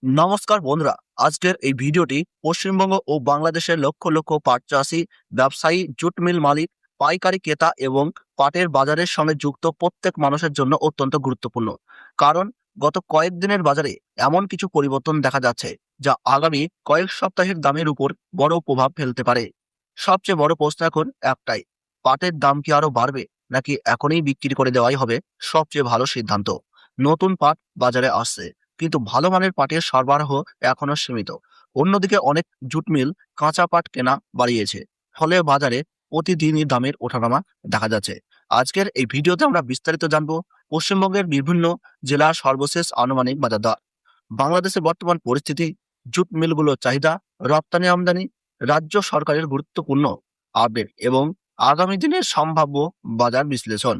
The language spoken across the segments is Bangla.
নমস্কার বন্ধুরা, আজকের এই ভিডিওটি পশ্চিমবঙ্গ ও বাংলাদেশের লক্ষ লক্ষ পাট চাষি, ব্যবসায়ী, জুট মিল মালিক, পাইকারি ক্রেতা এবং পাটের বাজারের সঙ্গে যুক্ত প্রত্যেক মানুষের জন্য অত্যন্ত গুরুত্বপূর্ণ। কারণ গত কয়েকদিনের বাজারে এমন কিছু পরিবর্তন দেখা যাচ্ছে যা আগামী কয়েক সপ্তাহের দামের উপর বড় প্রভাব ফেলতে পারে। সবচেয়ে বড় প্রশ্ন এখন একটাই, পাটের দাম কি আরো বাড়বে নাকি এখনই বিক্রি করে দেওয়াই হবে সবচেয়ে ভালো সিদ্ধান্ত? নতুন পাট বাজারে আসছে, কিন্তু ভালো মানের পাটের সরবরাহ এখনো সীমিত। অন্যদিকে অনেক জুট মিল কাঁচা পাট কেনা বাড়িয়েছে, ফলে বাজারে প্রতিদিনই দামের ওঠানামা দেখা যাচ্ছে। আজকের এই ভিডিওতে আমরা বিস্তারিত জানবো পশ্চিমবঙ্গের বিভিন্ন জেলার সর্বশেষ আনুমানিক বাজার দর, বাংলাদেশের বর্তমান পরিস্থিতি, জুট মিলগুলোর চাহিদা, রপ্তানি আমদানি, রাজ্য সরকারের গুরুত্বপূর্ণ আপডেট এবং আগামী দিনের সম্ভাব্য বাজার বিশ্লেষণ।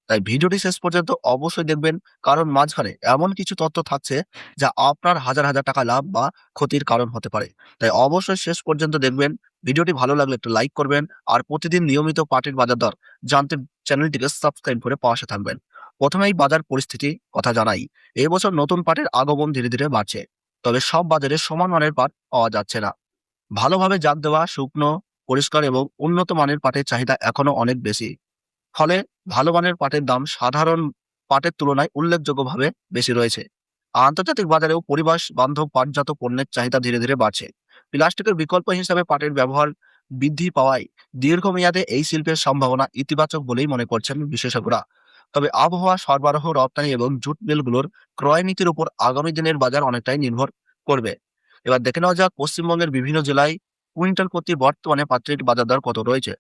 তাই ভিডিওটি শেষ পর্যন্ত অবশ্যই দেখবেন, কারণ মাঝখানে এমন কিছু তথ্য থাকছে যা আপনার হাজার হাজার টাকা লাভ বা ক্ষতির কারণ হতে পারে। তাই অবশ্যই শেষ পর্যন্ত দেখবেন। ভিডিওটি ভালো লাগলে একটু লাইক করবেন, আর প্রতিদিন নিয়মিত পাটের বাজার দর জানতে চ্যানেলটিকে সাবস্ক্রাইব করে পাশে থাকবেন। প্রথমেই বাজার পরিস্থিতি কথা জানাই। এই বছর নতুন পাটের আগমন ধীরে ধীরে বাড়ছে, তবে সব বাজারে সমান মানের পাট পাওয়া যাচ্ছে না। ভালোভাবে জাগ দেওয়া, শুকনো, পরিষ্কার এবং উন্নত মানের পাটের চাহিদা এখনো অনেক বেশি। ফলে ভালো মানের পাটের দাম সাধারণ পাটের তুলনায় উল্লেখযোগ্যভাবে বেশি রয়েছে। আন্তর্জাতিক বাজারেও পরিবেশ বান্ধব পাটজাত পণ্যের চাহিদা ধীরে ধীরে বাড়ছে। প্লাস্টিকের বিকল্প হিসাবে পাটের ব্যবহার বৃদ্ধি পাওয়ায় দীর্ঘমেয়াদে এই শিল্পের সম্ভাবনা ইতিবাচক বলেই মনে করছেন বিশেষজ্ঞরা। তবে আবহাওয়া, সরবরাহ, রপ্তানি এবং জুট মিলগুলোর ক্রয় নীতির উপর আগামী দিনের বাজার অনেকটাই নির্ভর করবে। এবার দেখে নেওয়া যাক পশ্চিমবঙ্গের বিভিন্ন জেলায় কুইন্টাল প্রতি বর্তমানে পাটের বাজার দর কত রয়েছে।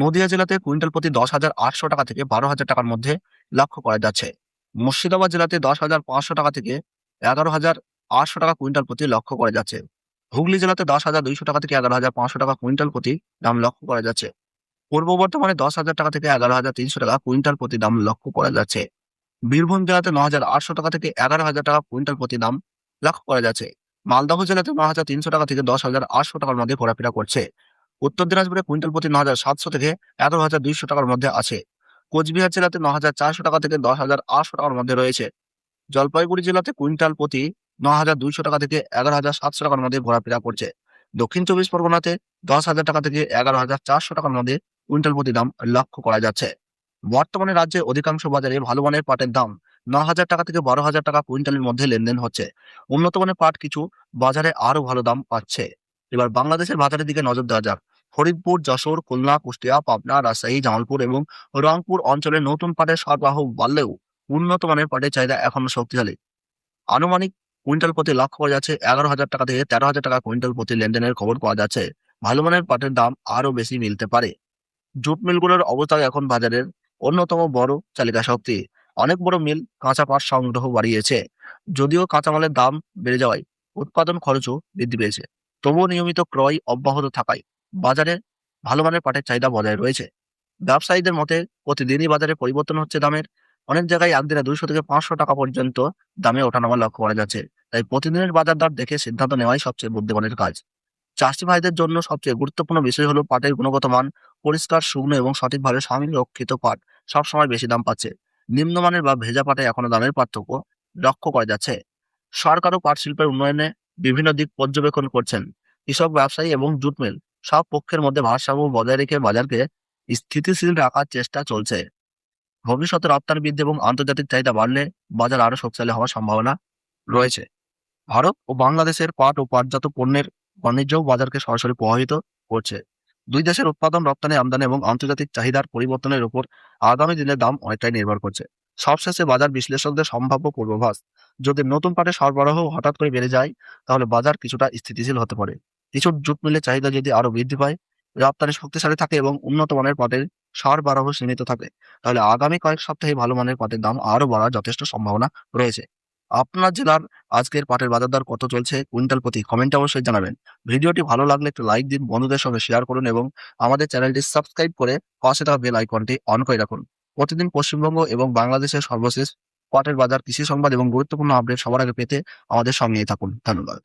নদিয়া জেলাতে কুইন্টাল প্রতি 10,800 টাকা থেকে 12,000 টাকার মধ্যে লক্ষ্য করা যাচ্ছে। মুর্শিদাবাদ জেলাতে 10,500 টাকা থেকে 11,800 টাকা কুইন্টাল প্রতি লক্ষ্য করা যাচ্ছে। হুগলি জেলাতে 10,200 টাকা থেকে 11,500 টাকা কুইন্টাল প্রতি দাম লক্ষ্য করা যাচ্ছে। পূর্ব বর্ধমানে 10,000 টাকা থেকে 11,300 টাকা কুইন্টাল প্রতি দাম লক্ষ্য করা যাচ্ছে। বীরভূম জেলাতে 9,800 টাকা থেকে 11,000 টাকা কুইন্টাল প্রতি দাম লক্ষ্য করা যাচ্ছে। মালদহ জেলাতে 9,300 টাকা থেকে 10,800 টাকার মধ্যে ঘোরাফেরা করছে। উত্তর দিনাজপুরে কুইন্টাল প্রতি 9,700 থেকে 11,200 টাকার মধ্যে আছে। কোচবিহার জেলাতে 9,400 টাকা থেকে 10,800 টাকার মধ্যে রয়েছে। জলপাইগুড়ি জেলাতে কুইন্টাল প্রতি 9,200 টাকা থেকে 11,700 টাকার মধ্যে ঘোরাফেরা করছে। দক্ষিণ চব্বিশ পরগনাতে 10,000 টাকা থেকে 11,400 টাকার মধ্যে কুইন্টাল প্রতি দাম লক্ষ্য করা যাচ্ছে। বর্তমানে রাজ্যের অধিকাংশ বাজারে ভালো মানের পাটের দাম 9,000 টাকা থেকে 12,000 টাকা কুইন্টালের মধ্যে লেনদেন হচ্ছে। উন্নত মানের পাট কিছু বাজারে আরো ভালো দাম পাচ্ছে। এবার বাংলাদেশের বাজারের দিকে নজর দেওয়া যাক। ফরিদপুর, যশোর, খুলনা, কুষ্টিয়া, পাবনা, রাজশাহী, জামালপুর এবং রংপুর অঞ্চলে নতুন পাটের সরবরাহ বাড়লেও উন্নত মানের পাটের চাহিদা এখনো শক্তিশালী। আনুমানিক কুইন্টাল প্রতি লক্ষ্য করা যাচ্ছে 11,000 টাকা থেকে 13,000 টাকা কুইন্টাল প্রতি লেনদেনের খবর পাওয়া যাচ্ছে। ভালো মানের পাটের দাম আরো বেশি মিলতে পারে। জুট মিলগুলোর অবস্থা এখন বাজারের অন্যতম বড় চালিকা শক্তি। অনেক বড় মিল কাঁচা পাট সংগ্রহ বাড়িয়েছে। যদিও কাঁচামালের দাম বেড়ে যাওয়ায় উৎপাদন খরচও বৃদ্ধি পেয়েছে, তবুও নিয়মিত ক্রয় অব্যাহত থাকায় বাজারে ভালো মানের পাটের চাহিদা বজায় রয়েছে। ব্যবসায়ীদের মতে প্রতিদিনই বাজারে পরিবর্তন হচ্ছে দামের। অনেক জায়গায় একদিনে 200 থেকে 500 টাকা পর্যন্ত দামে ওঠানামা লক্ষ্য করা যাচ্ছে। তাই প্রতিদিনের বাজার দর দেখে সিদ্ধান্ত নেওয়াই সবচেয়ে বুদ্ধিমানের কাজ। চাষি ভাইদের জন্য সবচেয়ে গুরুত্বপূর্ণ বিষয় হলো পাটের গুণগত মান। পরিষ্কার, শুকনো এবং সঠিকভাবে সংরক্ষিত পাট সবসময় বেশি দাম পাচ্ছে। নিম্নমানের বা ভেজা পাটে এখনো দামের পার্থক্য লক্ষ্য করা যাচ্ছে। সরকারও পাট শিল্পের উন্নয়নে বিভিন্ন দিক পর্যবেক্ষণ করছেন। কৃষক, ব্যবসায়ী এবং জুট মিল সব পক্ষের মধ্যে ভারসাম্য বজায় রেখে বাজারকে স্থিতিশীল রাখার চেষ্টা চলছে। ভবিষ্যতে রপ্তানি বৃদ্ধি এবং আন্তর্জাতিক চাহিদা বাড়লে বাজার আরো শক্তিশালী হওয়ার সম্ভাবনা রয়েছে। ভারত ও বাংলাদেশের পাট ও পাটজাত পণ্যের বাণিজ্যও বাজারকে সরাসরি প্রভাবিত করছে। দুই দেশের উৎপাদন, রপ্তানি, আমদানি এবং আন্তর্জাতিক চাহিদার পরিবর্তনের উপর আগামী দিনের দাম অনেকটাই নির্ভর করছে। সবশেষে বাজার বিশ্লেষকদের সম্ভাব্য পূর্বাভাস, যদি নতুন পাটের সরবরাহ হঠাৎ করে বেড়ে যায় তাহলে বাজার কিছুটা স্থিতিশীল হতে পারে। কিছু জুট মিলের চাহিদা যদি আরো বৃদ্ধি পায়, রপ্তানি শক্তিশালী থাকে এবং উন্নত মানের পাটের সরবরাহ সীমিত থাকে, তাহলে আগামী কয়েক সপ্তাহে ভালো মানের পাটের দাম আরো বাড়ার যথেষ্ট সম্ভাবনা রয়েছে। আপনার জেলার আজকের পাটের বাজার দর কত চলছে কুইন্টাল প্রতি, কমেন্টে অবশ্যই জানাবেন। ভিডিওটি ভালো লাগলে একটু লাইক দিন, বন্ধুদের সঙ্গে শেয়ার করুন এবং আমাদের চ্যানেলটি সাবস্ক্রাইব করে পাশে থাকা বেল আইকনটি অন করে রাখুন। প্রতিদিন পশ্চিমবঙ্গ এবং বাংলাদেশের সর্বশেষ পাটের বাজার, কৃষি সংবাদ এবং গুরুত্বপূর্ণ আপডেট সবার আগে পেতে আমাদের সঙ্গেই থাকুন। ধন্যবাদ।